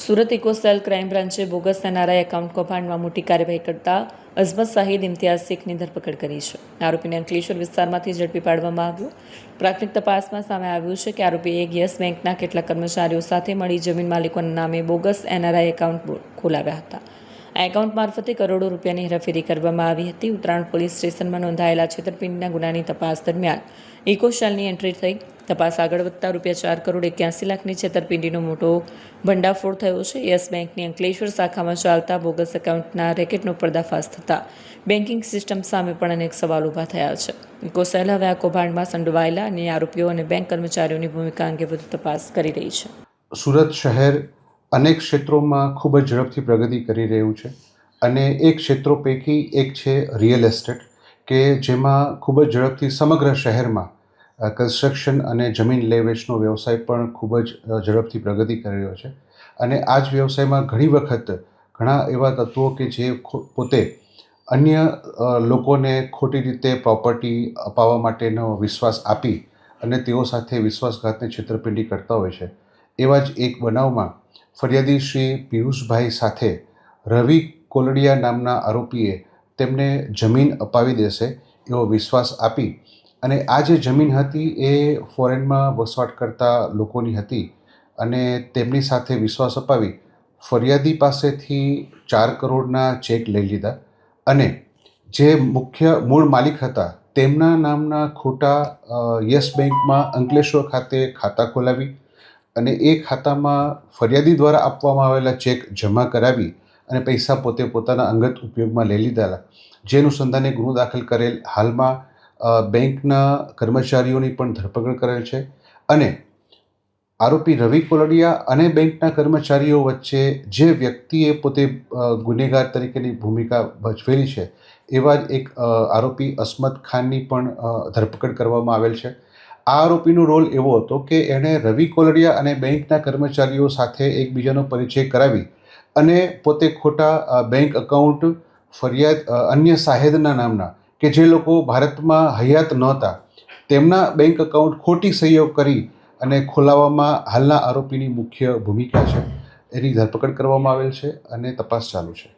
सूरत इकोसेल crime ब्रांचे bogus NRI account कौભાંડમાં મોટી કાર્યવાહી કરતા અઝમત શાહિદ ઇમ્તિયાઝ શેખની ધરપકડ કરી છે। આરોપીને અંકલેશ્વર વિસ્તારમાંથી ઝડપી પાડવામાં આવ્યો। પ્રાથમિક તપાસમાં સામે આવ્યું છે કે આરોપી એક યસ બેંકના કેટલાક કર્મચારીઓ સાથે મળી જમીન માલિકોના નામે બોગસ એનઆરઆઈ એકાઉન્ટ ખોલાવ્યા હતા। આ એકાઉન્ટ મારફતે કરોડો રૂપિયાની હેરાફેરી કરવામાં આવી હતી। ઉત્તરાયણ પોલીસ સ્ટેશનમાં નોંધાયેલા છેતરપિંડીના ગુનાની તપાસ દરમિયાન ઇકોસેલની એન્ટ્રી થઈ। તપાસ આગળ વધતા ₹4,81,00,000ની છેતરપિંડીનો મોટો ભંડાફોડ થયો છે। યસ બેંકની અંકલેશ્વર શાખામાં ચાલતા બોગસ એકાઉન્ટના રેકેટનો પર્દાફાશ થતાં બેન્કિંગ સિસ્ટમ સામે પણ અનેક સવાલ ઊભા થયા છે। ઇકોસેલ હવે આ કૌભાંડમાં સંડોવાયેલા અન્ય આરોપીઓ અને બેંક કર્મચારીઓની ભૂમિકા અંગે વધુ તપાસ કરી રહી છે। સુરત શહેર અનેક ક્ષેત્રોમાં ખૂબ જ ઝડપથી પ્રગતિ કરી રહ્યું છે અને એ ક્ષેત્રો પૈકી એક છે રિયલ એસ્ટેટ, કે જેમાં ખૂબ જ ઝડપથી સમગ્ર શહેરમાં કન્સ્ટ્રક્શન અને જમીન લે વેચનો વ્યવસાય પણ ખૂબ જ ઝડપથી પ્રગતિ કરી રહ્યો છે। અને આ જ વ્યવસાયમાં ઘણી વખત ઘણા એવા તત્વો કે જે પોતે અન્ય લોકોને ખોટી રીતે પ્રોપર્ટી અપાવવા માટેનો વિશ્વાસ આપી અને તેઓ સાથે વિશ્વાસઘાતની છેતરપિંડી કરતા હોય છે। એવા જ એક બનાવમાં ફરિયાદી શ્રી પિયુષભાઈ સાથે રવિ કોલડિયા નામના આરોપીએ તેમને જમીન અપાવી દેશે એવો વિશ્વાસ આપી અને આ જે જમીન હતી એ ફોરેનમાં વસવાટ કરતા લોકોની હતી અને તેમની સાથે વિશ્વાસ અપાવી ફરિયાદી પાસેથી 4 કરોડના ચેક લઈ લીધા અને જે મુખ્ય મૂળ માલિક હતા તેમના નામના ખોટા યસ બેંકમાં અંકલેશ્વર ખાતે ખાતા ખોલાવી અને એ ખાતામાં ફરિયાદી દ્વારા આપવામાં આવેલા ચેક જમા કરાવી અને પૈસા પોતે પોતાના અંગત ઉપયોગમાં લઈ લીધેલા, જે અનુસંધાને ગુનો દાખલ કરેલ। હાલમાં બેંકના કર્મચારીઓની પણ ધરપકડ કરેલ છે અને આરોપી રવિ કોલડિયા અને બેંકના કર્મચારીઓ વચ્ચે જે વ્યક્તિએ પોતે ગુનેગાર તરીકેની ભૂમિકા ભજવેલી છે એવા જ એક આરોપી અસમત ખાનની પણ ધરપકડ કરવામાં આવેલ છે। આ આરોપીનો રોલ એવો હતો કે એણે રવિ કોલડિયા અને બેંકના કર્મચારીઓ સાથે એકબીજાનો પરિચય કરાવી અને પોતે ખોટા બેંક અકાઉન્ટ અન્ય શાહિદના નામના, કે જે લોકો ભારતમાં હયાત નહોતા, તેમના બેંક અકાઉન્ટ ખોટી સહીઓ કરી અને ખોલાવવામાં હાલના આરોપીની મુખ્ય ભૂમિકા છે। એની ધરપકડ કરવામાં આવેલ છે અને તપાસ ચાલુ છે।